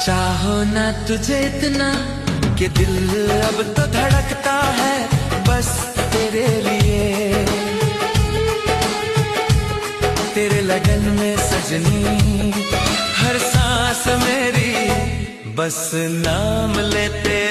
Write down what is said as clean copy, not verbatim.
चाहो ना तुझे इतना कि दिल अब तो धड़कता है बस तेरे लिए। तेरे लगन में सजनी हर सांस मेरी बस नाम लेते